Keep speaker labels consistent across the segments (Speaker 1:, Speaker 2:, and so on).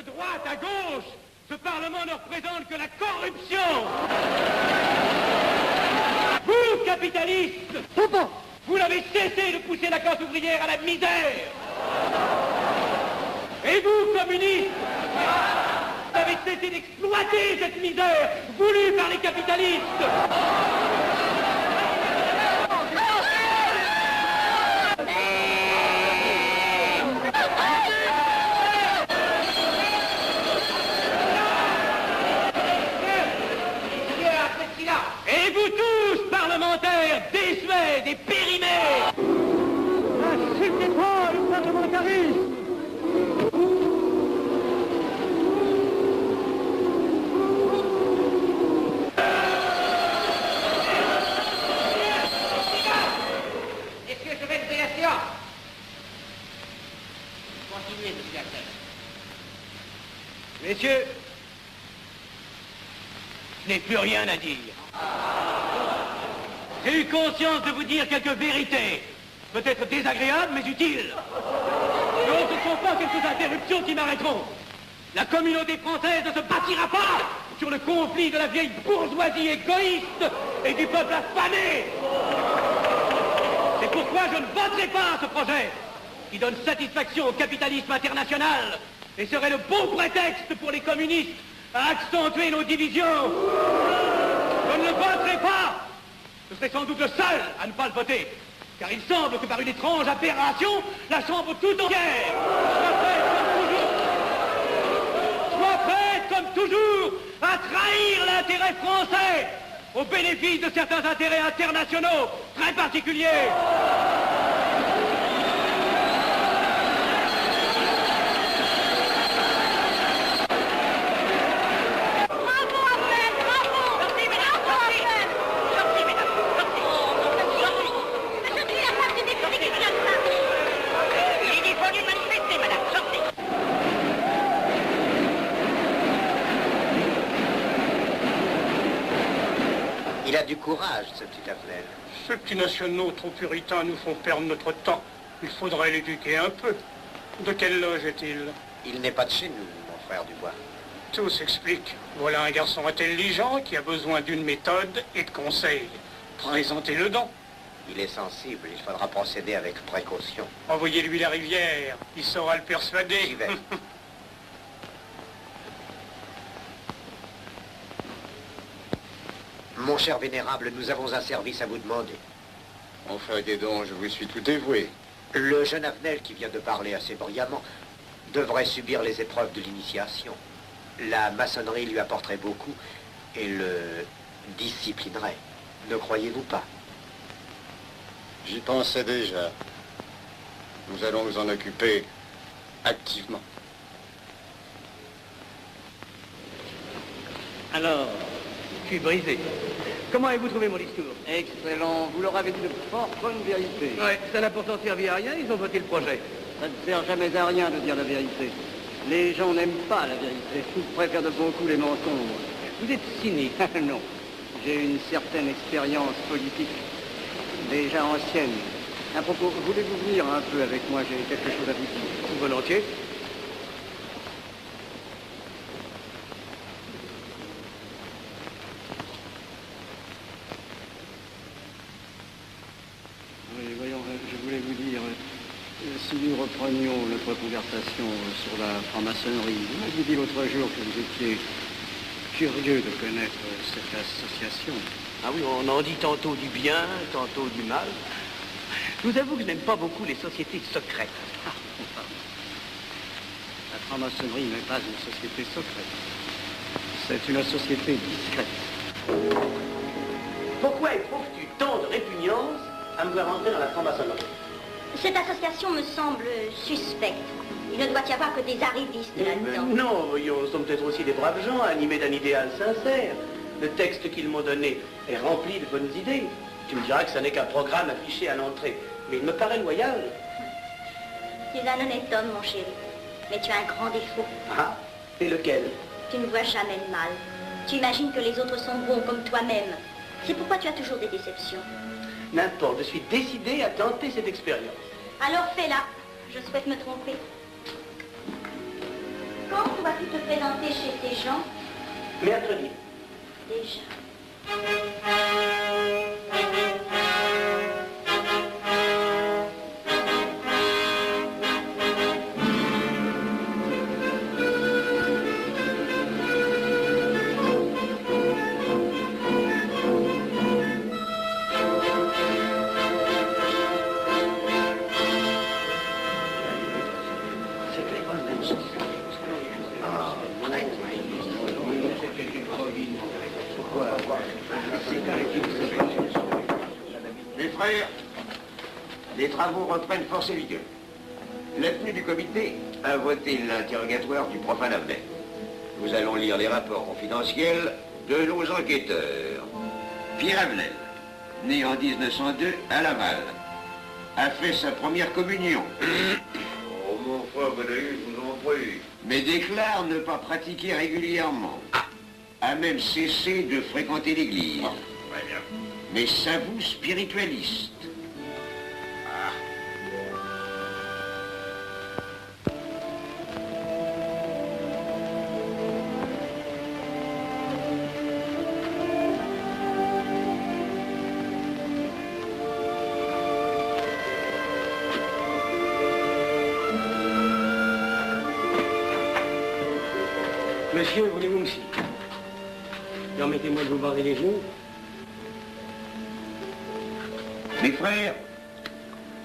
Speaker 1: droite à gauche, ce Parlement ne représente que la corruption. Vous, capitalistes, vous n'avez cessé de pousser la classe ouvrière à la misère. Et vous, communistes, vous avez cessé d'exploiter cette misère voulue par les capitalistes. Et vous tous, parlementaires, désuets, des périmés, insultez-moi le parlementarisme. Messieurs, je vais lever la séance. Continuez, monsieur Axel. Messieurs, je n'ai plus rien à dire. J'ai eu conscience de vous dire quelques vérités, peut-être désagréables, mais utiles. Non, ce ne sont pas quelques interruptions qui m'arrêteront. La communauté française ne se bâtira pas sur le conflit de la vieille bourgeoisie égoïste et du peuple affamé. C'est pourquoi je ne voterai pas ce projet, qui donne satisfaction au capitalisme international et serait le bon prétexte pour les communistes à accentuer nos divisions. Je ne le voterai pas. Je serai sans doute le seul à ne pas le voter, car il semble que par une étrange aberration, la Chambre tout entière soit prête comme toujours à trahir l'intérêt français au bénéfice de certains intérêts internationaux très particuliers.
Speaker 2: Il a du courage, ce petit Afnel.
Speaker 3: Ces petits nationaux trop puritains nous font perdre notre temps. Il faudrait l'éduquer un peu. De quelle loge est-il?
Speaker 2: Il n'est pas de chez nous, mon frère Dubois.
Speaker 3: Tout s'explique. Voilà un garçon intelligent qui a besoin d'une méthode et de conseils. Présentez-le donc.
Speaker 2: Il est sensible, il faudra procéder avec précaution.
Speaker 3: Envoyez-lui la rivière, il saura le persuader.
Speaker 2: J'y vais. Mon cher vénérable, nous avons un service à vous demander.
Speaker 4: Enfin, dis donc, je vous suis tout dévoué.
Speaker 2: Le jeune Afnel qui vient de parler assez brillamment devrait subir les épreuves de l'initiation. La maçonnerie lui apporterait beaucoup et le disciplinerait. Ne croyez-vous pas?
Speaker 4: J'y pensais déjà. Nous allons nous en occuper activement.
Speaker 1: Alors, je suis brisé. Comment avez-vous trouvé mon discours?
Speaker 5: Excellent. Vous leur avez dit de fort bonnes vérités.
Speaker 1: Ouais, ça n'a pourtant servi à rien, ils ont voté le projet.
Speaker 5: Ça ne sert jamais à rien de dire la vérité. Les gens n'aiment pas la vérité. Ils préfèrent de beaucoup les mensonges.
Speaker 1: Vous êtes cynique.
Speaker 5: Non. J'ai une certaine expérience politique, déjà ancienne. À propos, voulez-vous venir un peu avec moi? J'ai quelque chose à vous dire.
Speaker 1: Volontiers.
Speaker 5: Oui, voyons, je voulais vous dire, si nous reprenions notre conversation sur la franc-maçonnerie, vous m'aviez dit l'autre jour que vous étiez curieux de connaître cette association.
Speaker 1: Ah oui, on en dit tantôt du bien, tantôt du mal. Je vous avoue que je n'aime pas beaucoup les sociétés secrètes.
Speaker 5: Ah, la franc-maçonnerie n'est pas une société secrète. C'est une société discrète.
Speaker 1: Pourquoi éprouves-tu tant de répugnance à me voir entrer dans la franc-maçonnerie?
Speaker 6: Cette association me semble suspecte. Il ne doit y avoir que des arrivistes là-dedans.
Speaker 1: Non, voyons, nous sommes peut-être aussi des braves gens, animés d'un idéal sincère. Le texte qu'ils m'ont donné est rempli de bonnes idées. Tu me diras que ce n'est qu'un programme affiché à l'entrée, mais il me paraît loyal.
Speaker 6: Tu es un honnête homme, mon chéri. Mais tu as un grand défaut.
Speaker 1: Ah, et lequel?
Speaker 6: Tu ne vois jamais le mal. Tu imagines que les autres sont bons comme toi-même. C'est pourquoi tu as toujours des déceptions.
Speaker 1: N'importe, je suis décidé à tenter cette expérience.
Speaker 6: Alors fais-la. Je souhaite me tromper. Quand vas-tu te présenter chez ces gens?
Speaker 1: Mercredi.
Speaker 6: Déjà.
Speaker 7: Mes frères, les travaux reprennent force et vigueur. La tenue du comité a voté l'interrogatoire du profane Avenel. Nous allons lire les rapports confidentiels de nos enquêteurs. Pierre Avenel, né en 1902 à Laval, a fait sa première communion.
Speaker 4: Oh, mon frère Bénédicte, je vous en prie.
Speaker 7: Mais déclare ne pas pratiquer régulièrement. A même cessé de fréquenter l'église.
Speaker 4: Très bien.
Speaker 7: Mais s'avoue spiritualiste.
Speaker 1: Monsieur, voulez-vous aussi? Permettez-moi de vous barrer les genoux.
Speaker 7: Mes frères,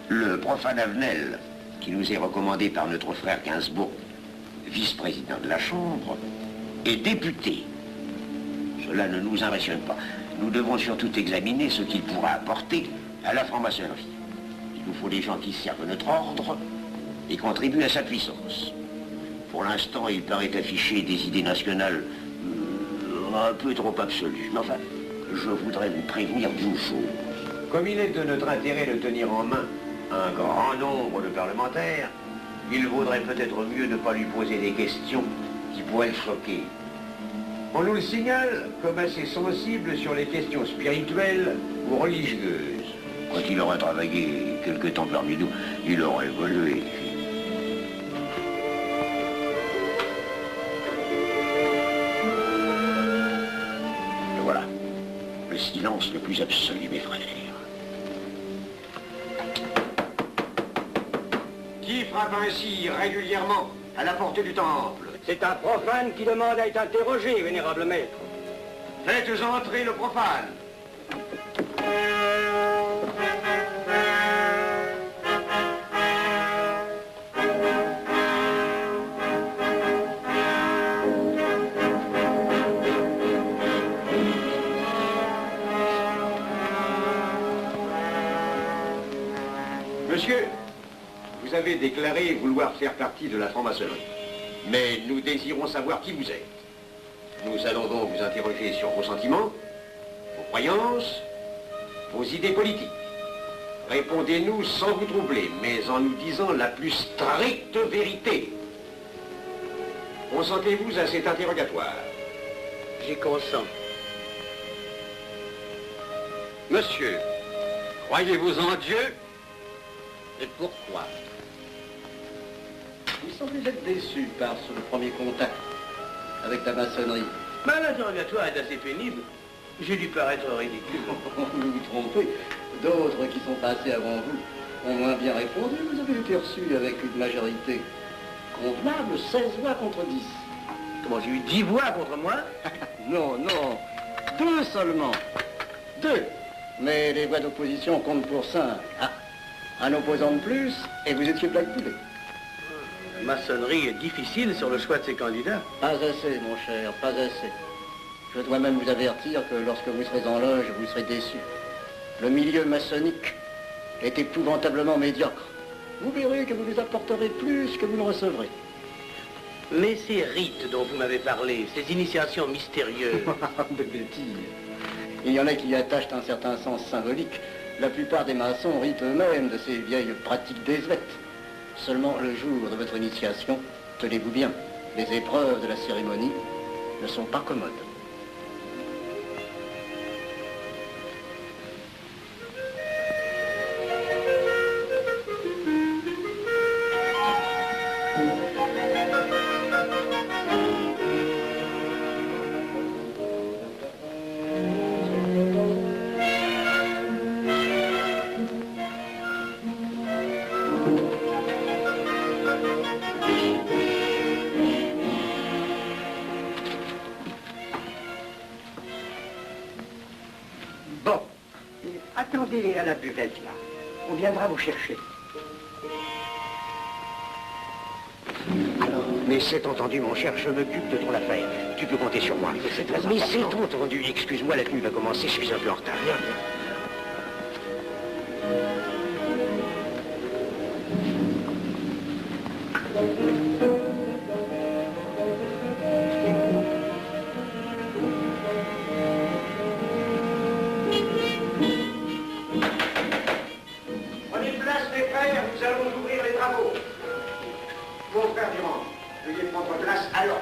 Speaker 7: le profane Avenel, qui nous est recommandé par notre frère Gainsbourg, vice-président de la Chambre, est député. Cela ne nous impressionne pas. Nous devons surtout examiner ce qu'il pourra apporter à la franc-maçonnerie. Il nous faut des gens qui servent notre ordre et contribuent à sa puissance. Pour l'instant, il paraît afficher des idées nationales un peu trop absolues. Mais enfin, je voudrais vous prévenir d'une chose. Comme il est de notre intérêt de tenir en main un grand nombre de parlementaires, il vaudrait peut-être mieux ne pas lui poser des questions qui pourraient le choquer. On nous le signale comme assez sensible sur les questions spirituelles ou religieuses. Quand il aura travaillé quelque temps parmi nous, il aura évolué. Et voilà, le silence le plus absolu, mes frères. Qui frappe ainsi régulièrement à la porte du temple?
Speaker 1: C'est un profane qui demande à être interrogé, vénérable maître.
Speaker 7: Faites entrer le profane. Monsieur, vous avez déclaré vouloir faire partie de la franc-maçonnerie. Mais nous désirons savoir qui vous êtes. Nous allons donc vous interroger sur vos sentiments, vos croyances, vos idées politiques. Répondez-nous sans vous troubler, mais en nous disant la plus stricte vérité. Consentez-vous à cet interrogatoire?
Speaker 1: J'y consens.
Speaker 7: Monsieur, croyez-vous en Dieu? Et pourquoi?
Speaker 5: Vous semblez être déçu par ce premier contact avec la maçonnerie.
Speaker 1: Mais l'interrogatoire est assez pénible. J'ai dû paraître ridicule.
Speaker 5: Vous vous trompez. D'autres qui sont passés avant vous ont moins bien répondu. Vous avez été reçu avec une majorité convenable, 16 voix contre 10.
Speaker 1: Comment, j'ai eu 10 voix contre moi?
Speaker 5: Non, non, 2 seulement. 2. Mais les voix d'opposition comptent pour 5. Ah, un opposant de plus, et vous étiez blackboulé.
Speaker 1: La maçonnerie est difficile sur le choix de ses candidats.
Speaker 5: Pas assez, mon cher, pas assez. Je dois même vous avertir que lorsque vous serez en loge, vous serez déçu. Le milieu maçonnique est épouvantablement médiocre. Vous verrez que vous lui apporterez plus que vous ne recevrez.
Speaker 1: Mais ces rites dont vous m'avez parlé, ces initiations mystérieuses...
Speaker 5: De bêtises. Il y en a qui y attachent un certain sens symbolique. La plupart des maçons ritent eux-mêmes de ces vieilles pratiques désuètes. Seulement le jour de votre initiation, tenez-vous bien, les épreuves de la cérémonie ne sont pas commodes.
Speaker 2: Attendez à la buvette, là. On viendra vous chercher. Alors, mais c'est entendu, mon cher, je m'occupe de ton affaire. Tu peux compter sur moi. Mais c'est entendu. Excuse-moi, la tenue va commencer, je suis un peu en retard. Viens, viens.
Speaker 7: Prenez place, mes frères, nous allons ouvrir les travaux. Mon frère Durand, veuillez prendre place à l'ordre.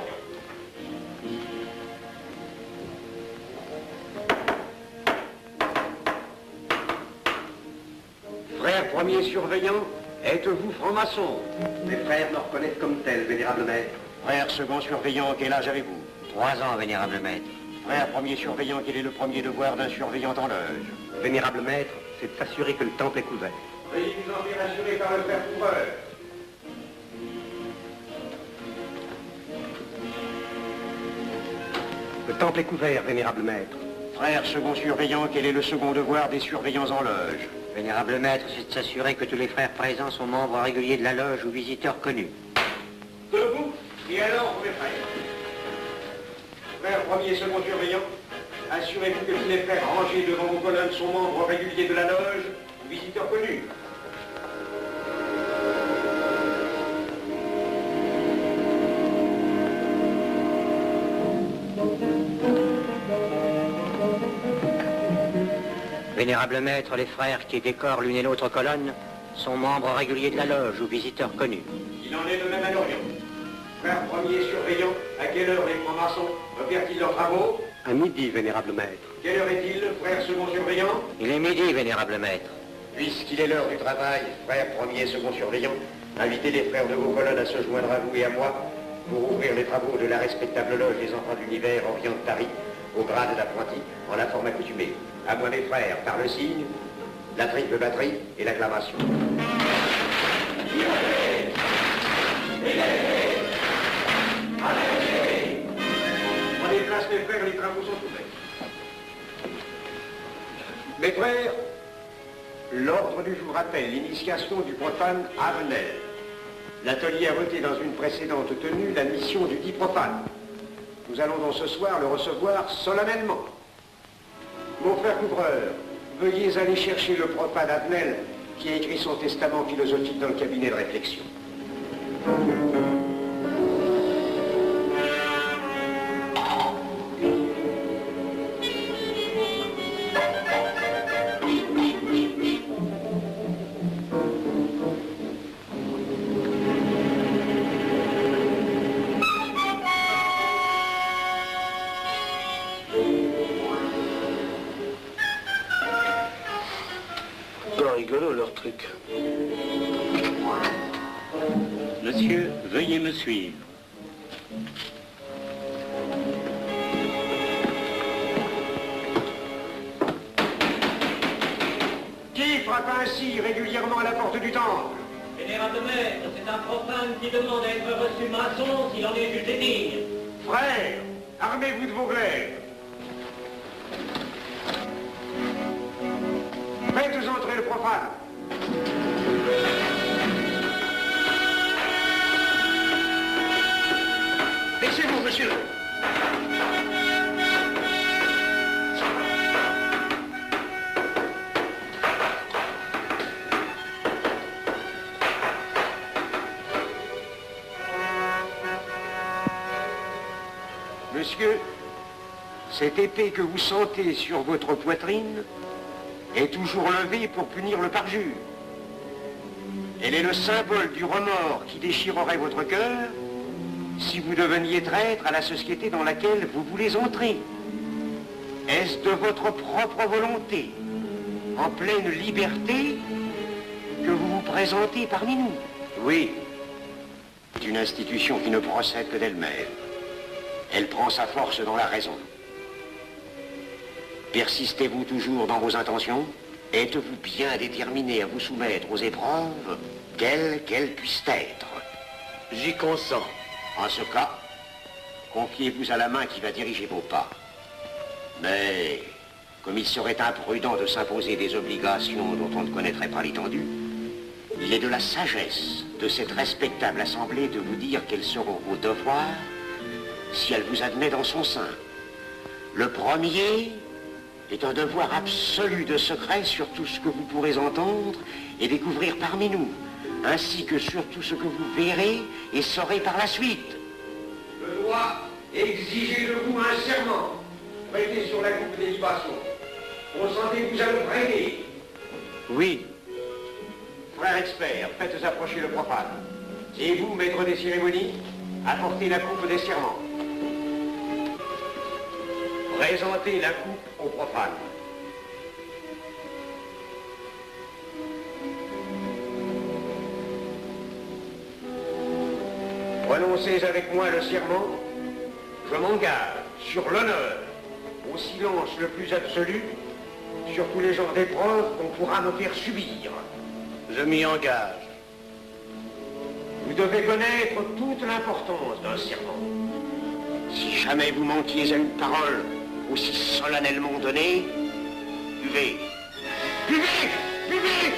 Speaker 7: Frère premier surveillant, êtes-vous franc-maçon?
Speaker 2: Mes frères me reconnaissent comme tel, vénérable maître.
Speaker 7: Frère second surveillant, quel âge avez-vous?
Speaker 2: 3 ans, vénérable maître.
Speaker 7: Frère premier surveillant, quel est le premier devoir d'un surveillant en loge?
Speaker 2: Vénérable maître, c'est de s'assurer que le temple est couvert.
Speaker 7: Veuillez vous en faire assurer par le frère couvreur.
Speaker 2: Le temple est couvert, vénérable maître.
Speaker 7: Frère second surveillant, quel est le second devoir des surveillants en loge?
Speaker 2: Vénérable maître, c'est de s'assurer que tous les frères présents sont membres réguliers de la loge ou visiteurs connus.
Speaker 7: Debout, et alors, mes frères. Frère premier second surveillant, assurez-vous que tous les frères rangés devant vos colonnes sont membres réguliers de la loge ou visiteurs connus.
Speaker 2: Vénérable maître, les frères qui décorent l'une et l'autre colonne sont membres réguliers de la loge ou visiteurs connus.
Speaker 7: Il en est de même à l'Orient. Frère premier surveillant, à quelle heure les francs-maçons opèrent-ils leurs travaux?
Speaker 2: À midi, vénérable maître.
Speaker 7: Quelle heure est-il, frère second surveillant?
Speaker 2: Il est midi, vénérable maître.
Speaker 7: Puisqu'il est l'heure du travail, frère premier second surveillant, invitez les frères de vos colonnes à se joindre à vous et à moi pour ouvrir les travaux de la respectable loge des enfants de l'univers Orient de Paris, au grade d'apprenti, en la forme accoutumée. À moi mes frères, par le signe, la triple batterie et l'acclamation. Prenez place mes frères, les travaux sont ouverts. Mes frères, l'ordre du jour appelle l'initiation du profane Avenel. L'atelier a voté dans une précédente tenue la mission du dit profane. Nous allons donc ce soir le recevoir solennellement. Mon frère couvreur, veuillez aller chercher le profane Avenel qui a écrit son testament philosophique dans le cabinet de réflexion.
Speaker 4: Rigolo leur truc.
Speaker 1: Monsieur, veuillez me suivre.
Speaker 7: Qui frappe ainsi régulièrement à la porte du temple?
Speaker 1: Vénérable maître, c'est un profane qui demande à être reçu maçon s'il en est jugé digne.
Speaker 7: Frères, armez-vous de vos glaives. Faites entrer le profane. Laissez-vous, monsieur. Monsieur, cette épée que vous sentez sur votre poitrine est toujours levée pour punir le parjure. Elle est le symbole du remords qui déchirerait votre cœur si vous deveniez traître à la société dans laquelle vous voulez entrer. Est-ce de votre propre volonté, en pleine liberté, que vous vous présentez parmi nous? Oui, c'est une institution qui ne procède que d'elle-même. Elle prend sa force dans la raison. Persistez-vous toujours dans vos intentions? Êtes-vous bien déterminé à vous soumettre aux épreuves, quelles qu'elles puissent être?
Speaker 4: J'y consens.
Speaker 7: En ce cas, confiez-vous à la main qui va diriger vos pas. Mais comme il serait imprudent de s'imposer des obligations dont on ne connaîtrait pas l'étendue, il est de la sagesse de cette respectable assemblée de vous dire quels seront vos devoirs si elle vous admet dans son sein. Le premier est un devoir absolu de secret sur tout ce que vous pourrez entendre et découvrir parmi nous, ainsi que sur tout ce que vous verrez et saurez par la suite.
Speaker 8: Je dois exiger de vous un serment prêté sur la coupe des libations. Consentez-vous à le prêter?
Speaker 2: Oui.
Speaker 7: Frère expert, faites approcher le profane. Et vous, maître des cérémonies, apportez la coupe des serments. Présentez la coupe au profane. Prononcez avec moi le serment. Je m'engage sur l'honneur, au silence le plus absolu, sur tous les genres d'épreuves qu'on pourra me faire subir.
Speaker 2: Je m'y engage.
Speaker 7: Vous devez connaître toute l'importance d'un serment. Si jamais vous manquiez à une parole aussi solennellement donnée, buvez. Buvez! Buvez!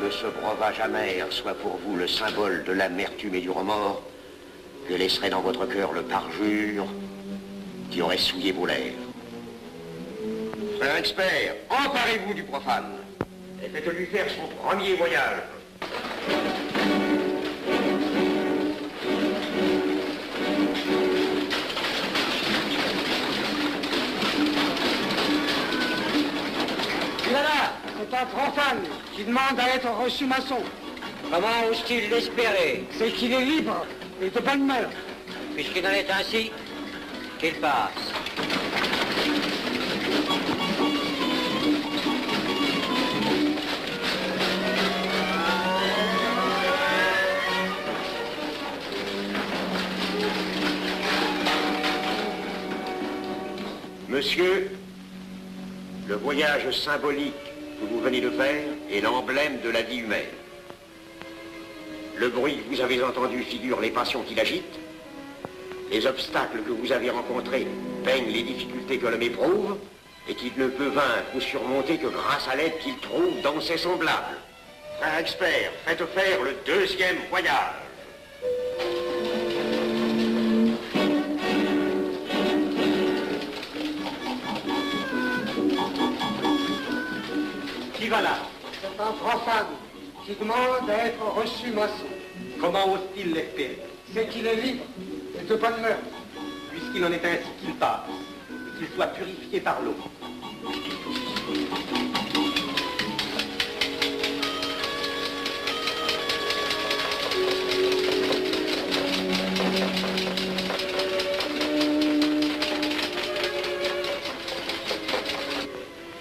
Speaker 7: Que ce breuvage amer soit pour vous le symbole de l'amertume et du remords que laisserait dans votre cœur le parjure qui aurait souillé vos lèvres. Frère expert, emparez-vous du profane et faites-lui faire son premier voyage.
Speaker 5: Voilà, c'est un profane qui demande à être reçu maçon.
Speaker 2: Comment ose-t-il l'espérer?
Speaker 5: C'est qu'il est libre et de bonne mœurs.
Speaker 2: Puisqu'il en est ainsi, qu'il passe.
Speaker 7: Monsieur, le voyage symbolique que vous venez de faire est l'emblème de la vie humaine. Le bruit que vous avez entendu figure les passions qui l'agitent. Les obstacles que vous avez rencontrés peignent les difficultés que l'homme éprouve et qu'il ne peut vaincre ou surmonter que grâce à l'aide qu'il trouve dans ses semblables. Frère expert, faites faire le deuxième voyage.
Speaker 2: Qui va là?
Speaker 5: C'est un profane qui demande à être reçu maçon.
Speaker 2: Comment ose-t-il l'espérer?
Speaker 5: C'est qu'il est libre et de bonne mœurs.
Speaker 2: Puisqu'il en est ainsi, qu'il passe, et qu'il soit purifié par l'eau.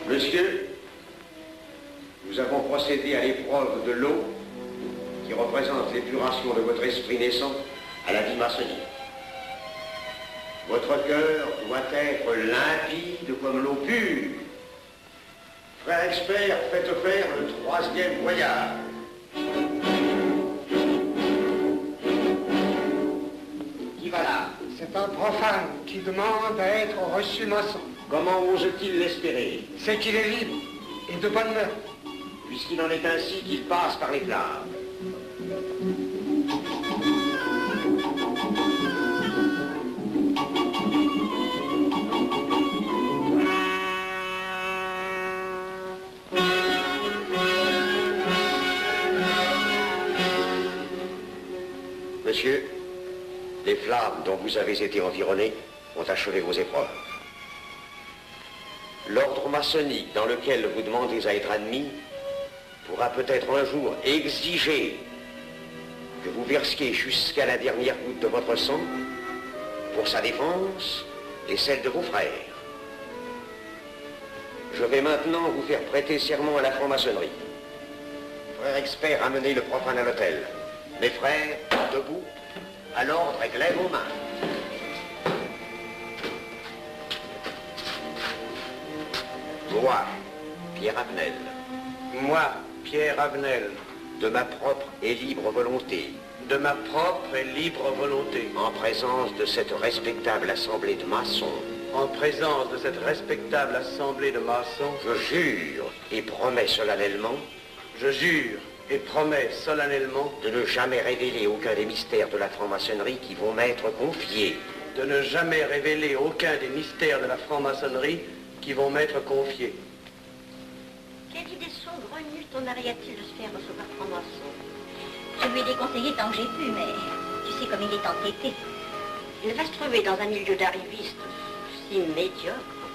Speaker 7: Monsieur, nous avons procédé à l'épreuve de l'eau qui représente l'épuration de votre esprit naissant à la vie maçonnique. Votre cœur doit être limpide comme l'eau pure. Frère expert, faites faire le troisième voyage. Qui va là?
Speaker 5: C'est un profane qui demande à être reçu maçon.
Speaker 7: Comment ose-t-il l'espérer?
Speaker 5: C'est qu'il est libre et de bonne mœurs.
Speaker 7: Puisqu'il en est ainsi qu'il passe par les flammes. Monsieur, les flammes dont vous avez été environné ont achevé vos épreuves. L'ordre maçonnique dans lequel vous demandez à être admis pourra peut-être un jour exiger que vous versiez jusqu'à la dernière goutte de votre sang pour sa défense et celle de vos frères. Je vais maintenant vous faire prêter serment à la franc-maçonnerie. Frère expert, amenez le profane à l'hôtel. Mes frères, debout, à l'ordre et lèvent vos mains. Moi, Pierre Avenel.
Speaker 2: Moi, Pierre Avenel,
Speaker 7: de ma propre et libre volonté,
Speaker 2: De ma propre et libre volonté.
Speaker 7: En présence de cette respectable assemblée de maçons.
Speaker 2: En présence de cette respectable assemblée de maçons.
Speaker 7: Je jure et promets solennellement.
Speaker 2: Je jure et promets solennellement.
Speaker 7: De ne jamais révéler aucun des mystères de la franc-maçonnerie qui vont m'être confiés.
Speaker 2: De ne jamais révéler aucun des mystères de la franc-maçonnerie qui vont m'être confiés.
Speaker 6: Quelle idée saugrenue ton mari a-t-il de se faire recevoir franc-maçon? Je lui ai déconseillé tant que j'ai pu, mais tu sais comme il est entêté. Il va se trouver dans un milieu d'arrivistes si médiocre.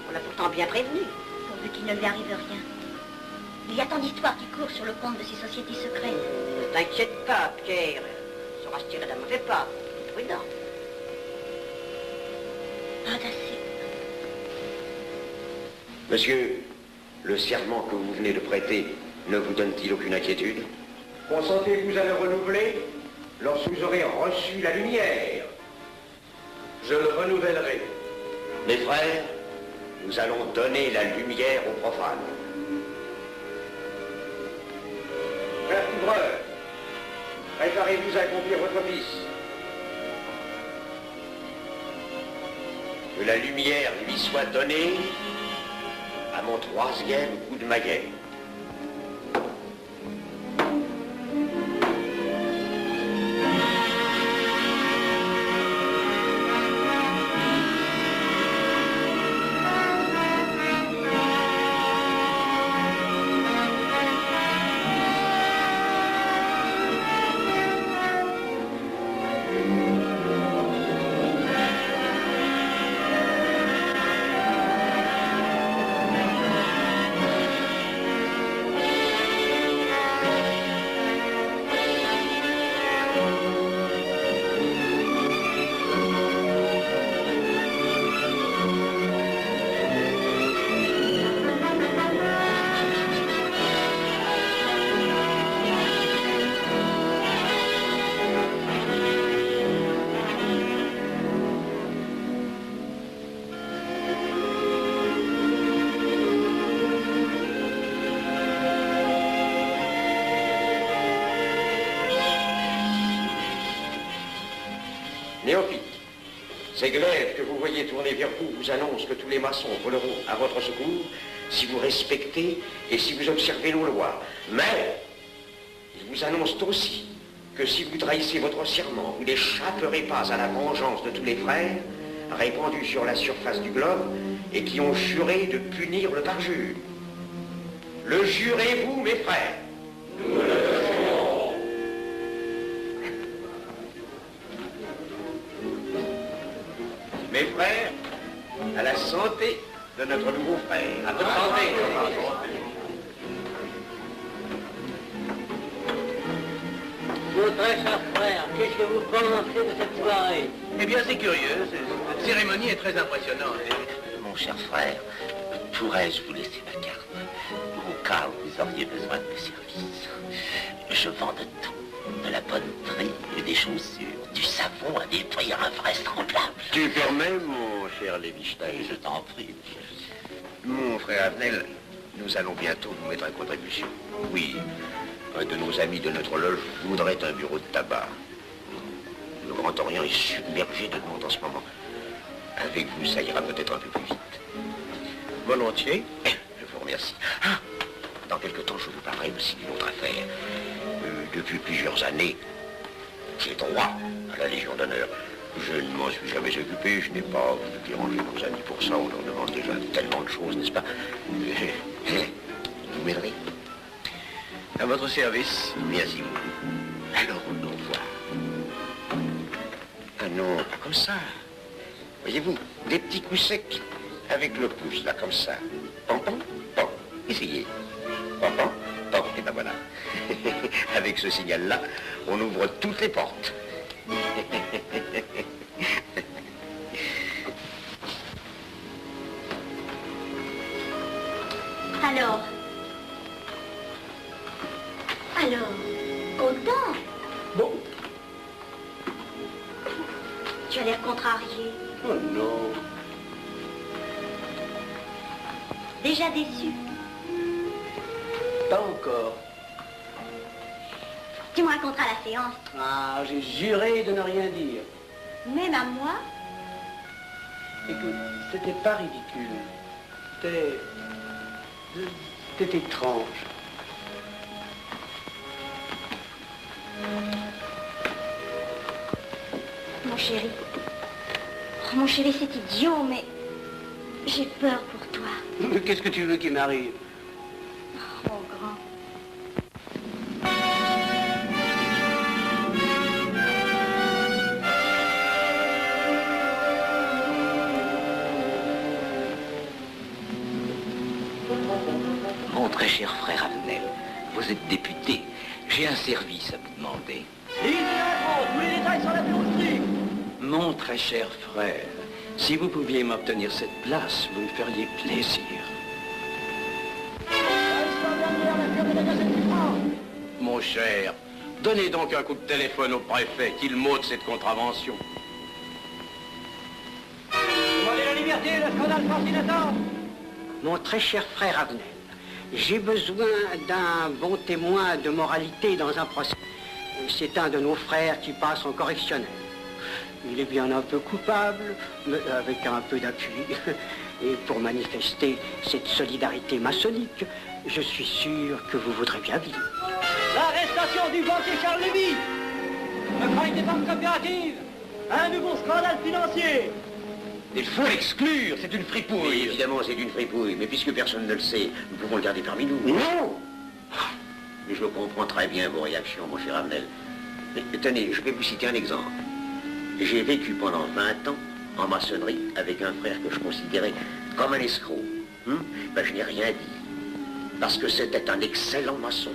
Speaker 6: On l'a pourtant bien prévenu. Pourvu qu'il ne lui arrive rien. Il y a tant d'histoires qui courent sur le compte de ces sociétés secrètes. Ne t'inquiète pas, Pierre. Il saura se tirer d'un mauvais pas. Il est prudent. Pas assez.
Speaker 7: Monsieur, le serment que vous venez de prêter ne vous donne-t-il aucune inquiétude?
Speaker 8: Consentez-vous à le renouveler lorsque vous aurez reçu la lumière?
Speaker 2: Je le renouvellerai.
Speaker 7: Mes frères, nous allons donner la lumière aux profanes.
Speaker 8: Frère couvreur, préparez-vous à accomplir votre office.
Speaker 7: Que la lumière lui soit donnée à mon 3e coup de maillet. Néophyte, ces glaives que vous voyez tourner vers vous vous annoncent que tous les maçons voleront à votre secours si vous respectez et si vous observez nos lois. Mais ils vous annoncent aussi que si vous trahissez votre serment, vous n'échapperez pas à la vengeance de tous les frères répandus sur la surface du globe et qui ont juré de punir le parjure. Le jurez-vous, mes frères? Nous le jurons. Mes frères, à la santé de notre nouveau frère. À votre santé.
Speaker 9: Mon très cher frère, qu'est-ce que vous pensez de cette soirée?
Speaker 1: Eh bien, c'est curieux. Cette cérémonie est très impressionnante.
Speaker 10: Mon cher frère, pourrais-je vous laisser ma carte au cas où vous auriez besoin de mes services? Je vends de tout, de la bonneterie et des chaussures, du savon à des prix invraisemblables.
Speaker 7: Tu permets, mon cher Lévi-Stein?
Speaker 10: Je t'en prie.
Speaker 7: Mon frère Avenel, nous allons bientôt vous mettre à contribution. Oui, un de nos amis de notre loge voudrait un bureau de tabac. Le Grand Orient est submergé de demandes en ce moment. Avec vous, ça ira peut-être un peu plus vite.
Speaker 2: Volontiers.
Speaker 7: Je vous remercie. Ah, dans quelque temps, je vous parlerai aussi d'une autre affaire. Depuis plusieurs années, j'ai droit à la Légion d'honneur. Je ne m'en suis jamais occupé, je n'ai pas voulu déranger nos amis pour ça. On leur demande déjà tellement de choses, n'est-ce pas? Vous m'aiderez?
Speaker 2: À votre service.
Speaker 7: Merci beaucoup. Alors, au revoir. Ah non, pas comme ça. Voyez-vous, des petits coups secs avec le pouce, là, comme ça. Pam, pam, pam. Essayez. Pam, pam, pam. Et ben voilà. Avec ce signal-là, on ouvre toutes les portes.
Speaker 6: Alors, content?
Speaker 2: Bon.
Speaker 6: Tu as l'air contrarié.
Speaker 2: Oh non.
Speaker 6: Déjà déçu?
Speaker 2: Pas encore.
Speaker 6: Tu me raconteras la séance.
Speaker 5: Ah, j'ai juré de ne rien dire.
Speaker 6: Même à moi?
Speaker 5: Écoute, c'était pas ridicule. C'était étrange.
Speaker 6: Mon chéri. Oh, mon chéri, c'est idiot, mais j'ai peur pour toi.
Speaker 5: Mais qu'est-ce que tu veux qu'il m'arrive?
Speaker 6: Oh, mon grand.
Speaker 10: Mon très cher frère Avenel, vous êtes député. J'ai un service à vous demander.
Speaker 1: Tous les détails sur la bureaucratie.
Speaker 10: Mon très cher frère, si vous pouviez m'obtenir cette place, vous me feriez plaisir. Mon cher, donnez donc un coup de téléphone au préfet, qu'il m'ôte cette contravention.
Speaker 1: Demandez la liberté, le scandale fascinateur.
Speaker 5: Mon très cher frère Avenel, j'ai besoin d'un bon témoin de moralité dans un procès. C'est un de nos frères qui passe en correctionnel. Il est bien un peu coupable, mais avec un peu d'appui. Et pour manifester cette solidarité maçonnique, je suis sûr que vous voudrez bien vivre.
Speaker 1: L'arrestation du banquier Charles Lévy. Le crime des banques coopératives. Un nouveau scandale financier.
Speaker 10: Il faut l'exclure, c'est une fripouille.
Speaker 7: Oui, évidemment, c'est une fripouille, mais puisque personne ne le sait, nous pouvons le garder parmi nous.
Speaker 10: Non!
Speaker 7: Mais je comprends très bien vos réactions, mon cher Avenel. Mais tenez, je vais vous citer un exemple. J'ai vécu pendant 20 ans en maçonnerie avec un frère que je considérais comme un escroc. Ben, je n'ai rien dit, parce que c'était un excellent maçon.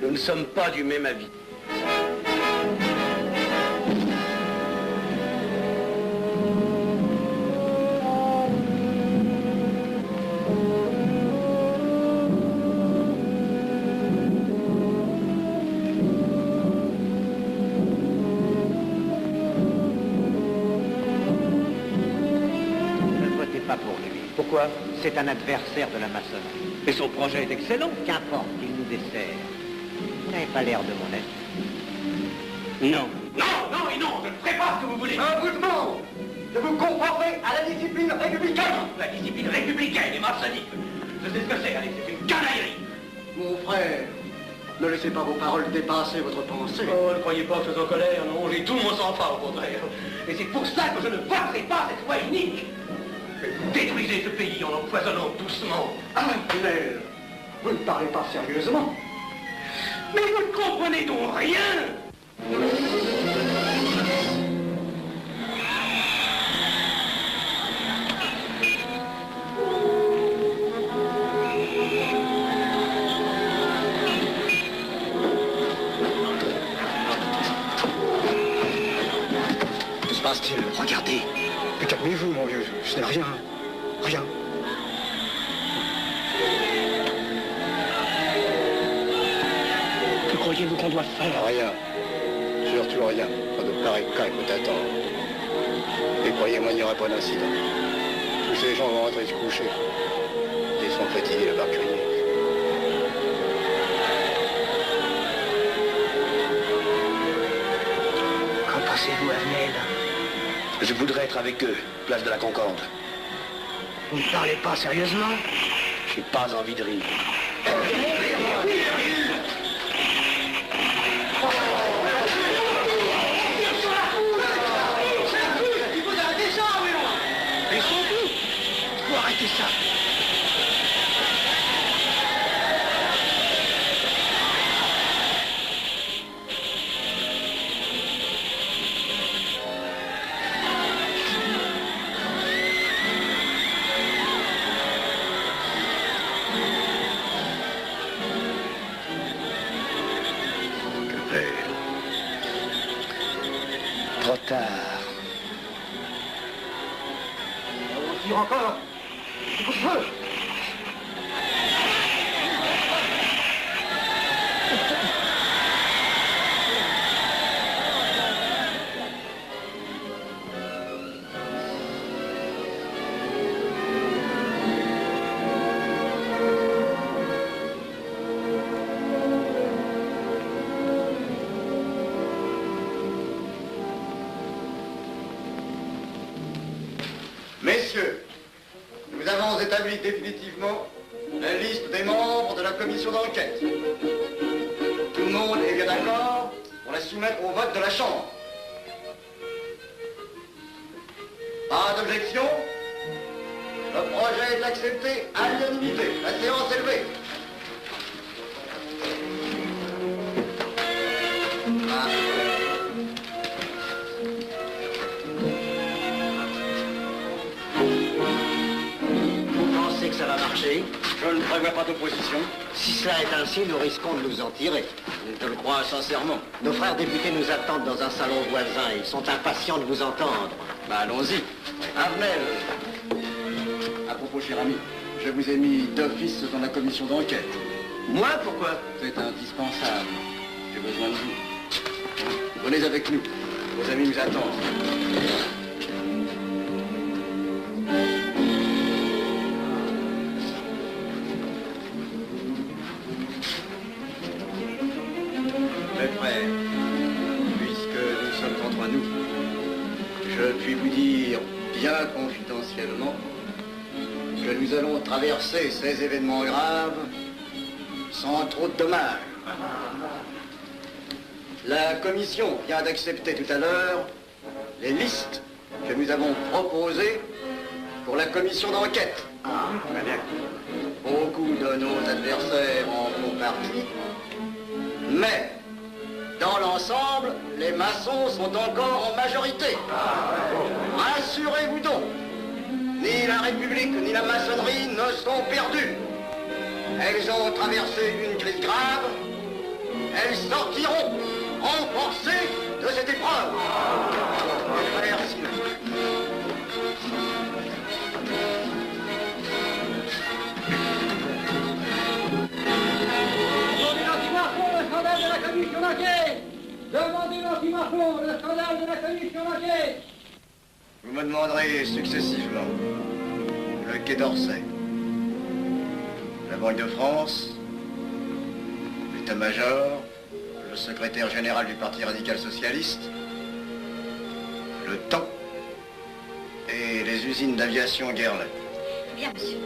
Speaker 10: Nous ne sommes pas du même avis.
Speaker 2: Pourquoi? C'est un adversaire de la maçonnerie.
Speaker 1: Et son projet est excellent.
Speaker 2: Qu'importe, il nous dessert. Vous n'avez pas l'air de mon être.
Speaker 1: Non.
Speaker 10: Non, non et non, je ne ferai pas ce que vous voulez.
Speaker 1: Je vous demande de vous conformer à la discipline républicaine.
Speaker 10: La discipline républicaine et maçonnique. Je sais ce que c'est, allez, c'est une canaillerie.
Speaker 5: Mon frère, ne laissez pas vos paroles dépasser votre pensée.
Speaker 1: Oh, ne croyez pas que je suis en colère, non, j'ai tout mon sang-froid au contraire. Et c'est pour ça que je ne voterai pas cette loi unique. Vous détruisez ce pays en l'empoisonnant doucement.
Speaker 5: Mais vous ne parlez pas sérieusement.
Speaker 1: Mais vous ne comprenez donc rien.
Speaker 5: Que se passe-t-il? Regardez. Mais calmez-vous, mon vieux. Ce n'est rien. Rien. Que croyez-vous qu'on doit faire?
Speaker 11: Rien. Surtout rien. Pas de pareil cas peut attendre. Et croyez-moi, il n'y aura pas d'incident. Tous ces gens vont rentrer se coucher. Ils sont fatigués, le barculier.
Speaker 5: Qu'en pensez-vous, Avenel?
Speaker 11: Je voudrais être avec eux, place de la Concorde.
Speaker 5: Vous ne parlez pas sérieusement?
Speaker 11: J'ai pas envie de rire.
Speaker 5: Faut arrêter ça.
Speaker 11: Que faire? Trop tard.
Speaker 1: On tire encore. Feu.
Speaker 11: messieurs, nous avons établi définitivement la liste des membres de la commission d'enquête. Tout le monde est bien d'accord pour la soumettre au vote de la Chambre. Pas d'objection? Le projet est accepté à l'unanimité. La séance est levée.
Speaker 5: Vous pensez que ça va marcher?
Speaker 11: Je ne prévois pas d'opposition.
Speaker 5: Si cela est ainsi, nous risquons de nous en tirer.
Speaker 11: Je le crois sincèrement.
Speaker 5: Nos frères députés nous attendent dans un salon voisin. Ils sont impatients de vous entendre.
Speaker 11: Bah allons-y. Arnel. À propos, cher ami, je vous ai mis d'office dans la commission d'enquête.
Speaker 5: Moi, pourquoi?
Speaker 11: C'est indispensable. J'ai besoin de vous. Venez avec nous. Vos amis nous attendent. Mes frères, puisque nous sommes entre nous, je puis vous dire bien confidentiellement que nous allons traverser ces événements graves sans trop de dommages. La commission vient d'accepter tout à l'heure les listes que nous avons proposées pour la commission d'enquête. Beaucoup de nos adversaires en font partie, mais dans l'ensemble, les maçons sont encore en majorité. Rassurez-vous donc, ni la République ni la maçonnerie ne sont perdues. Elles ont traversé une crise grave. Elles sortiront renforcées de cette épreuve. Merci.
Speaker 9: Demandez l'anti-Marfond, le scandale de la commission d'enquête! Demandez l'anti-Marfond, le scandale de la commission d'enquête!
Speaker 11: Vous me demanderez successivement le Quai d'Orsay, la Banque de France, l'état-major, le secrétaire général du Parti radical socialiste, le temps et les usines d'aviation Guerlain.
Speaker 6: Bien, monsieur.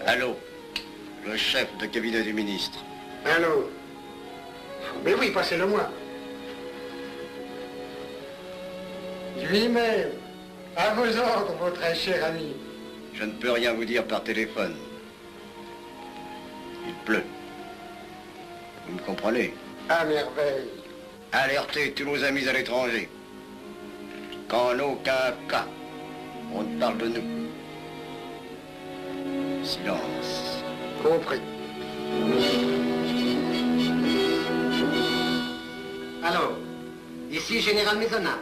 Speaker 11: Allô, le chef de cabinet du ministre.
Speaker 12: Allô? Mais oui, passez-le moi. Lui-même, à vos ordres, mon très cher ami.
Speaker 11: Je ne peux rien vous dire par téléphone. Il pleut. Vous me comprenez?
Speaker 12: À merveille.
Speaker 11: Alertez tous nos amis à l'étranger. Qu'en aucun cas, on ne parle de nous. Silence.
Speaker 12: Compris.
Speaker 5: Allô, ici Général Maisonnat.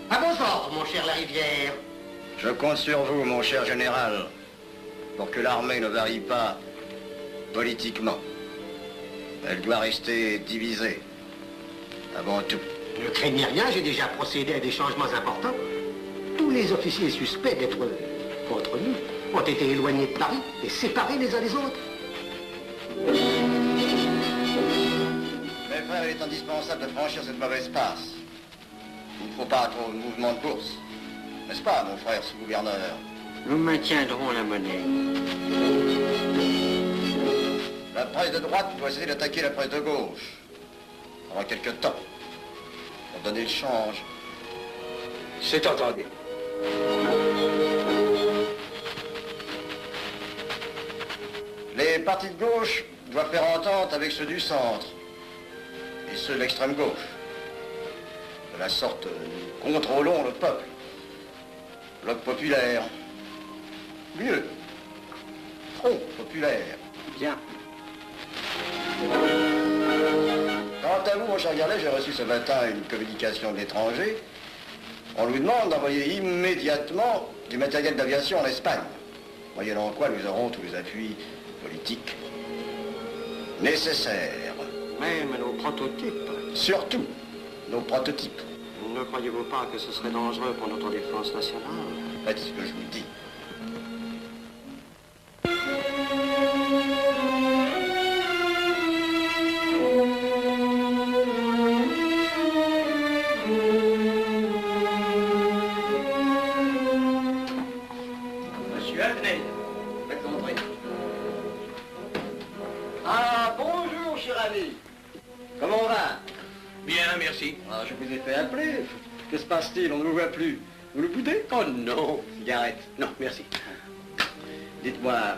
Speaker 5: À vos ordres, mon cher Larivière.
Speaker 11: Je compte sur vous, mon cher général, pour que l'armée ne varie pas politiquement. Elle doit rester divisée, avant tout.
Speaker 5: Ne craignez rien, j'ai déjà procédé à des changements importants. Tous les officiers suspects d'être contre nous ont été éloignés de Paris et séparés les uns des autres.
Speaker 11: Mes frères, il est indispensable de franchir cette mauvaise passe. Il ne faut pas trop de mouvement de course. N'est-ce pas, mon frère sous-gouverneur?
Speaker 5: Nous maintiendrons la monnaie.
Speaker 11: La presse de droite doit essayer d'attaquer la presse de gauche. Pendant quelque temps. Pour donner le change.
Speaker 8: C'est entendu.
Speaker 11: Les partis de gauche doivent faire entente avec ceux du centre. Et ceux de l'extrême gauche. De la sorte, nous contrôlons le peuple. Bloc populaire. Mieux. Front populaire.
Speaker 5: Bien.
Speaker 11: Quant à vous, mon cher Garlet, j'ai reçu ce matin une communication de l'étranger. On nous demande d'envoyer immédiatement du matériel d'aviation en Espagne. Moyennant quoi nous aurons tous les appuis politiques nécessaires.
Speaker 5: Même nos prototypes.
Speaker 7: Surtout nos prototypes.
Speaker 5: Ne croyez-vous pas que ce serait dangereux pour notre défense nationale?
Speaker 7: Faites ce que je vous dis.
Speaker 1: Monsieur Avenel.
Speaker 11: Faites entrer. Ah, bonjour, cher ami. Comment on va?
Speaker 1: Bien, merci.
Speaker 11: Ah, je vous ai fait appeler. Que se passe-t-il? On ne vous voit plus. Vous le boudez?
Speaker 1: Oh non.
Speaker 11: Cigarette.
Speaker 1: Non, merci.
Speaker 11: Dites-moi,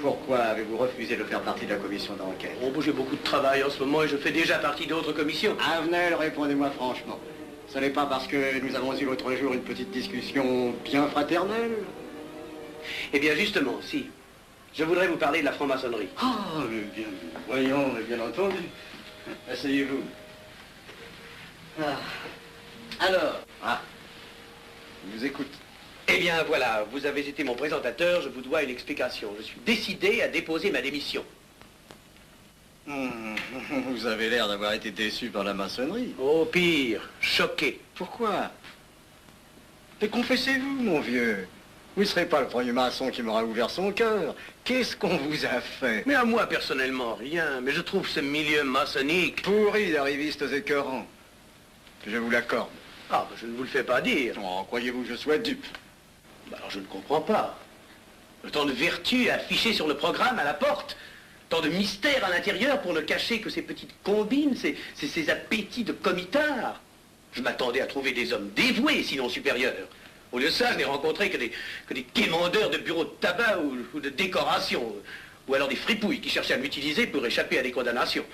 Speaker 11: pourquoi avez-vous refusé de faire partie de la commission d'enquête?
Speaker 1: Oh, j'ai beaucoup de travail en ce moment et je fais déjà partie d'autres commissions.
Speaker 11: Avenel, répondez-moi franchement. Ce n'est pas parce que nous avons eu l'autre jour une petite discussion bien fraternelle?
Speaker 1: Eh bien, justement, si. Je voudrais vous parler de la franc-maçonnerie.
Speaker 11: Ah, mais bien, voyons, mais bien entendu. Asseyez-vous. Ah. Alors? Ah. Je vous écoute.
Speaker 1: Eh bien, voilà, vous avez été mon présentateur, je vous dois une explication. Je suis décidé à déposer ma démission.
Speaker 11: Vous avez l'air d'avoir été déçu par la maçonnerie.
Speaker 1: Oh, pire, choqué.
Speaker 11: Pourquoi? Mais confessez-vous, mon vieux. Vous ne serez pas le premier maçon qui m'aura ouvert son cœur. Qu'est-ce qu'on vous a fait?
Speaker 1: Mais à moi, personnellement, rien. Mais je trouve ce milieu maçonnique...
Speaker 11: pourri d'arrivistes écœurants. Je vous l'accorde.
Speaker 1: Ah, je ne vous le fais pas dire.
Speaker 11: Oh, croyez-vous que je sois dupe?
Speaker 1: Alors, je ne comprends pas. Tant de vertu affichées sur le programme à la porte. Tant de mystère à l'intérieur pour ne cacher que ces petites combines, ces appétits de comitard. Je m'attendais à trouver des hommes dévoués, sinon supérieurs. Au lieu de ça, je n'ai rencontré que des quémandeurs de bureaux de tabac ou de décoration, ou alors des fripouilles qui cherchaient à m'utiliser pour échapper à des condamnations.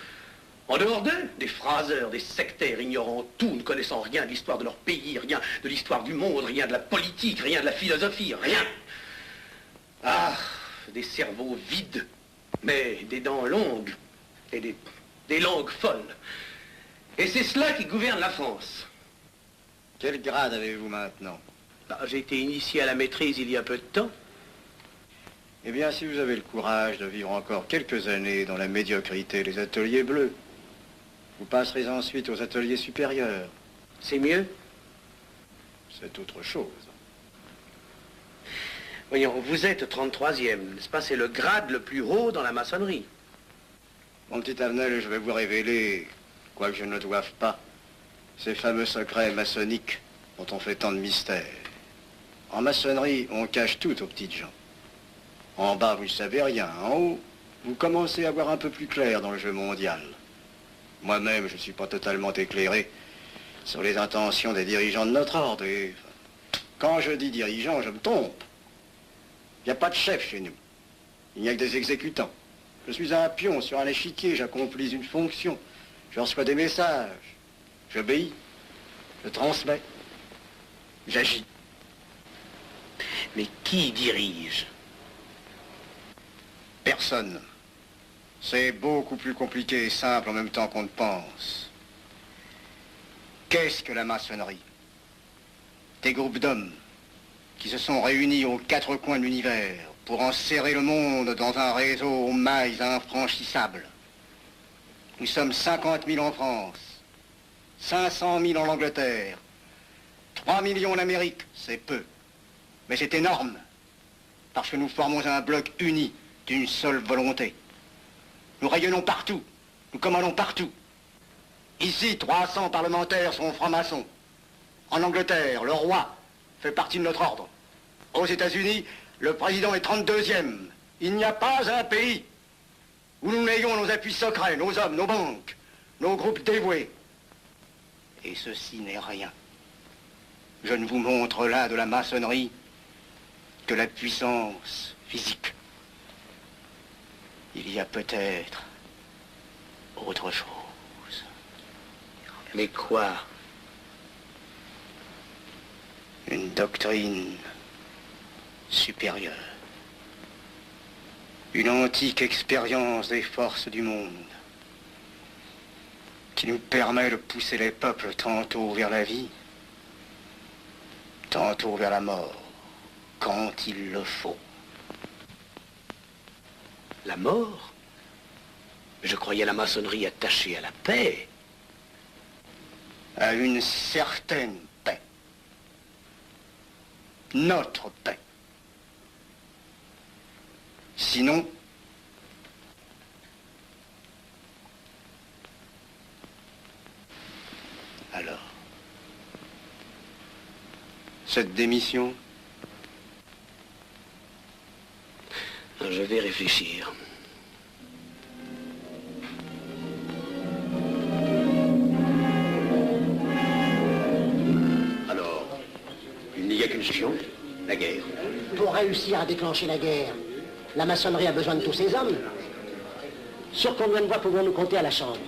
Speaker 1: En dehors d'eux, des phraseurs, des sectaires ignorant tout, ne connaissant rien de l'histoire de leur pays, rien de l'histoire du monde, rien de la politique, rien de la philosophie, rien. Ah, des cerveaux vides, mais des dents longues et des langues folles. Et c'est cela qui gouverne la France.
Speaker 11: Quel grade avez-vous maintenant?
Speaker 1: J'ai été initié à la maîtrise il y a peu de temps.
Speaker 11: Eh bien, si vous avez le courage de vivre encore quelques années dans la médiocrité des ateliers bleus, vous passerez ensuite aux ateliers supérieurs.
Speaker 1: C'est mieux?
Speaker 11: C'est autre chose.
Speaker 1: Voyons, vous êtes 33e, n'est-ce pas? C'est le grade le plus haut dans la maçonnerie.
Speaker 11: Mon petit Avenel, je vais vous révéler, quoique je ne le doive pas, ces fameux secrets maçonniques dont on fait tant de mystères. En maçonnerie, on cache tout aux petites gens. En bas, vous ne savez rien. En haut, vous commencez à voir un peu plus clair dans le jeu mondial. Moi-même, je ne suis pas totalement éclairé sur les intentions des dirigeants de notre ordre. Et quand je dis dirigeants, je me trompe. Il n'y a pas de chef chez nous. Il n'y a que des exécutants. Je suis un pion sur un échiquier, j'accomplis une fonction. Je reçois des messages. J'obéis. Je transmets. J'agis.
Speaker 1: Mais qui dirige?
Speaker 11: Personne. C'est beaucoup plus compliqué et simple en même temps qu'on ne pense. Qu'est-ce que la maçonnerie? Des groupes d'hommes qui se sont réunis aux quatre coins de l'univers pour enserrer le monde dans un réseau aux mailles infranchissables. Nous sommes 50 000 en France, 500 000 en Angleterre, 3 millions en Amérique, c'est peu. Mais c'est énorme, parce que nous formons un bloc uni d'une seule volonté. Nous rayonnons partout, nous commandons partout. Ici, 300 parlementaires sont francs-maçons. En Angleterre, le roi fait partie de notre ordre. Aux États-Unis, le président est 32e. Il n'y a pas un pays où nous n'ayons nos appuis secrets, nos hommes, nos banques, nos groupes dévoués. Et ceci n'est rien. Je ne vous montre là de la maçonnerie que la puissance physique. Il y a peut-être autre chose.
Speaker 1: Mais quoi?
Speaker 11: Une doctrine supérieure. Une antique expérience des forces du monde qui nous permet de pousser les peuples tantôt vers la vie, tantôt vers la mort, quand il le faut.
Speaker 1: La mort?
Speaker 2: Je croyais la maçonnerie attachée à la paix.
Speaker 5: À une certaine paix. Notre paix. Sinon, alors, cette démission,
Speaker 2: je vais réfléchir.
Speaker 7: Alors, il n'y a qu'une solution, la guerre.
Speaker 13: Pour réussir à déclencher la guerre, la maçonnerie a besoin de tous ces hommes. Sur combien de voix pouvons-nous compter à la Chambre?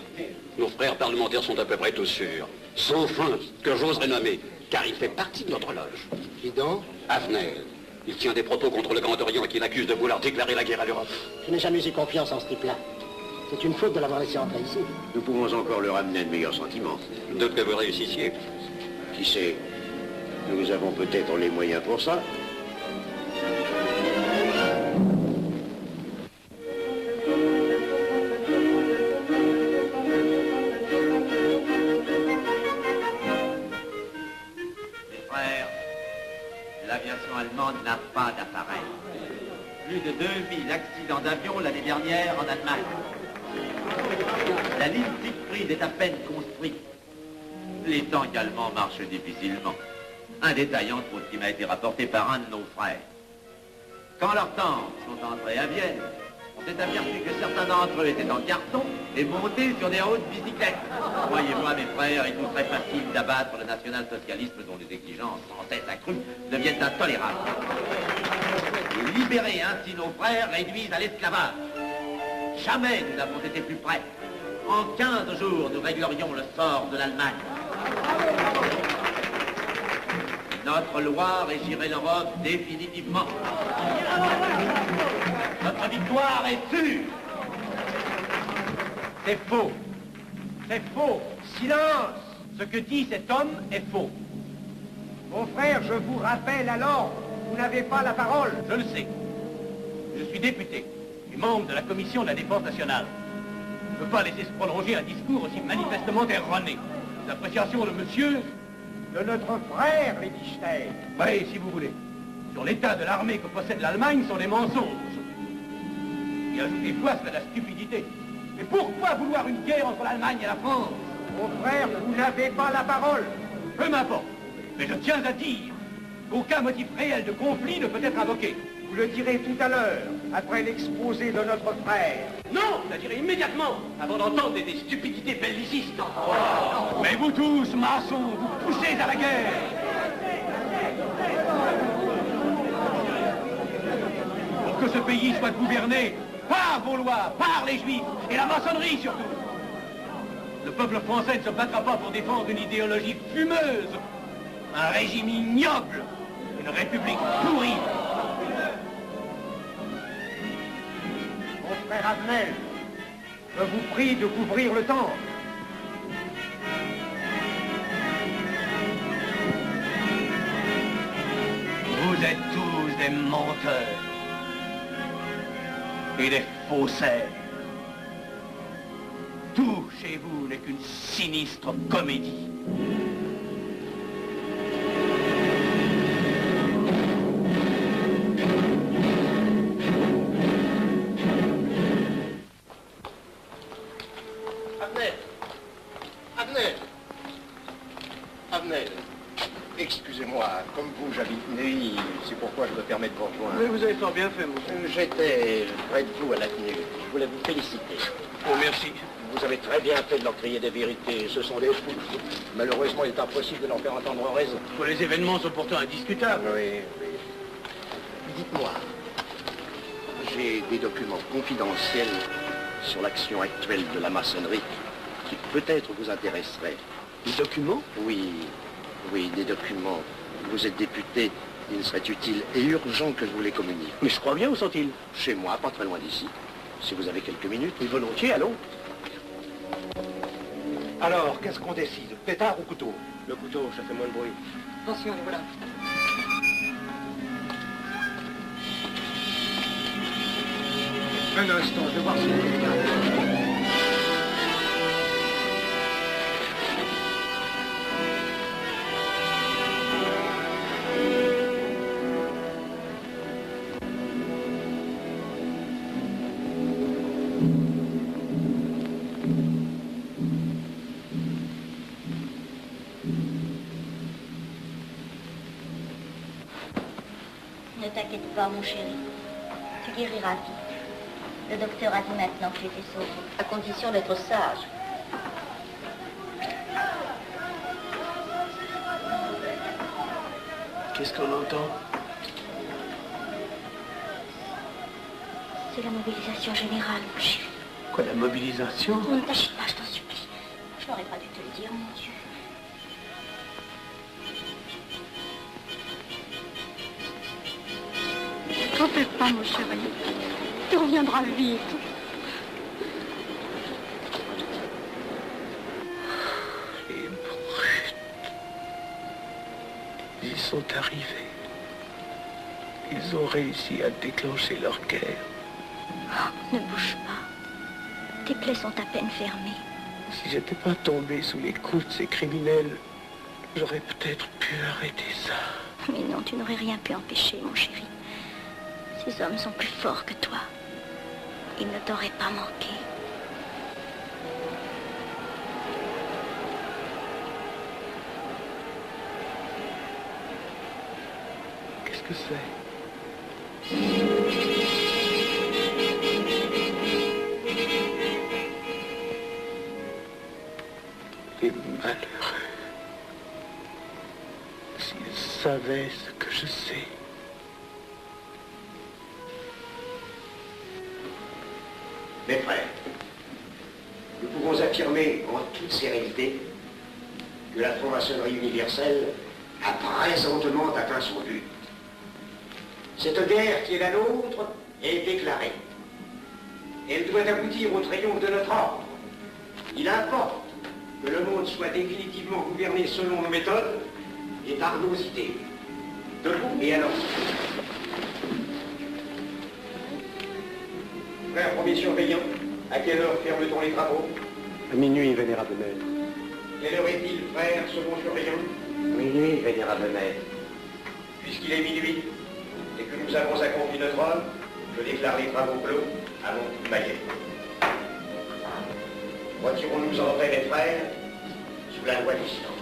Speaker 14: Nos frères parlementaires sont à peu près tous sûrs. Sauf un que j'oserais nommer, car il fait partie de notre loge.
Speaker 13: Qui donc?
Speaker 14: Avenel. Il tient des propos contre le Grand Orient et qu'il accuse de vouloir déclarer la guerre à l'Europe.
Speaker 13: Je n'ai jamais eu confiance en ce type-là. C'est une faute de l'avoir laissé entrer ici.
Speaker 7: Nous pouvons encore leur amener de meilleurs sentiments.
Speaker 14: D'autres que vous réussissiez.
Speaker 7: Qui sait? Nous avons peut-être les moyens pour ça.
Speaker 15: L'aviation allemande n'a pas d'appareil. Plus de 2000 accidents d'avion l'année dernière en Allemagne. La ligne Siegfried est à peine construite. Les tanks allemands marchent difficilement. Un détail entre autres qui m'a été rapporté par un de nos frères. Quand leurs tanks sont entrés à Vienne, on s'est aperçu que certains d'entre eux étaient en carton et montés sur des hautes bicyclettes. Croyez-moi, mes frères, il nous serait facile d'abattre le national-socialisme dont les exigences sans cesse accrues deviennent intolérables. Et libérer ainsi nos frères réduisent à l'esclavage. Jamais nous n'avons été plus près. En 15 jours, nous réglerions le sort de l'Allemagne. Notre loi régirait l'Europe définitivement. Notre victoire est sûre. C'est faux. C'est faux. Silence. Ce que dit cet homme est faux.
Speaker 12: Mon frère, je vous rappelle alors, vous n'avez pas la parole.
Speaker 1: Je le sais. Je suis député et membre de la commission de la défense nationale. Je ne peux pas laisser se prolonger un discours aussi manifestement erroné. L'appréciation de monsieur...
Speaker 12: De notre frère, Liechtenstein.
Speaker 1: Oui, si vous voulez. Sur l'état de l'armée que possède l'Allemagne sont des mensonges. Et ajoutez quoi, c'est de la stupidité. Mais pourquoi vouloir une guerre entre l'Allemagne et la France?
Speaker 12: Mon frère, vous n'avez pas la parole.
Speaker 1: Peu m'importe. Mais je tiens à dire qu'aucun motif réel de conflit ne peut être invoqué.
Speaker 12: Vous le direz tout à l'heure, après l'exposé de notre frère.
Speaker 1: Non, je le dirai immédiatement, avant d'entendre des stupidités bellicistes. Mais vous tous, maçons, vous poussez à la guerre. Pour que ce pays soit gouverné par vos lois, par les Juifs, et la maçonnerie surtout. Le peuple français ne se battra pas pour défendre une idéologie fumeuse, un régime ignoble, une république pourrie.
Speaker 12: Mon frère Avenel, je vous prie de couvrir le temple.
Speaker 1: Vous êtes tous des menteurs et des faussaires. Tout chez vous n'est qu'une sinistre comédie.
Speaker 11: Avenel, excusez-moi, comme vous, j'habite Neuilly, c'est pourquoi je me permets de vous rejoindre.
Speaker 1: Mais vous avez fort bien fait, monsieur.
Speaker 11: J'étais près de vous à l'avenue. Je voulais vous féliciter.
Speaker 1: Oh, merci.
Speaker 11: Vous avez très bien fait de leur crier des vérités. Ce sont des fous. Malheureusement, il est impossible de leur faire entendre raison.
Speaker 1: Les événements sont pourtant indiscutables.
Speaker 11: Oui, oui. Dites-moi, j'ai des documents confidentiels sur l'action actuelle de la maçonnerie qui peut-être vous intéresseraient.
Speaker 1: Des documents?
Speaker 11: Oui, oui, des documents. Vous êtes député, il serait utile et urgent que je vous les communique.
Speaker 1: Mais je crois bien, où sont-ils?
Speaker 11: Chez moi, pas très loin d'ici. Si vous avez quelques minutes.
Speaker 1: Oui, volontiers, allons.
Speaker 12: Alors, qu'est-ce qu'on décide? Pétard ou couteau?
Speaker 1: Le couteau, ça fait moins de bruit.
Speaker 13: Attention, les voilà.
Speaker 12: Un instant, je vais voir si...
Speaker 6: Ne t'inquiète pas, mon chéri. Tu guériras vite. Le docteur a dit maintenant que tu étais sauvé, à condition d'être sage.
Speaker 16: Qu'est-ce qu'on entend?
Speaker 6: C'est la mobilisation générale, mon chéri.
Speaker 16: Quoi, la mobilisation?
Speaker 6: Ne t'agite pas, je t'en supplie. Je n'aurais pas dû te le dire, mon Dieu.
Speaker 17: T'en fais pas, mon chéri. Tu reviendras vite.
Speaker 16: Les brutes. Ils sont arrivés. Ils ont réussi à déclencher leur guerre.
Speaker 6: Oh, ne bouge pas. Tes plaies sont à peine fermées.
Speaker 16: Si j'étais pas tombé sous les coups de ces criminels, j'aurais peut-être pu arrêter ça.
Speaker 6: Mais non, tu n'aurais rien pu empêcher, mon chéri. Ces hommes sont plus forts que toi. Ils ne t'auraient pas manqué.
Speaker 16: Qu'est-ce que c'est? Les malheureux. S'ils savaient ce que je sais.
Speaker 7: Mes frères, nous pouvons affirmer en toute sérénité que la franc-maçonnerie universelle a présentement atteint son but. Cette guerre qui est la nôtre est déclarée. Elle doit aboutir au triomphe de notre ordre. Il importe que le monde soit définitivement gouverné selon nos méthodes et par nos idées. Debout et alors. Frère premier surveillant, à quelle heure ferme-t-on les travaux?
Speaker 5: À minuit, vénérable maître.
Speaker 7: Quelle heure est-il, frère second surveillant?
Speaker 2: Minuit, vénérable maître.
Speaker 7: Puisqu'il est minuit et que nous avons accompli notre œuvre, je déclare les travaux clos à mon coup de maillet. Retirons-nous en paix, mes frères, sous la loi du silence.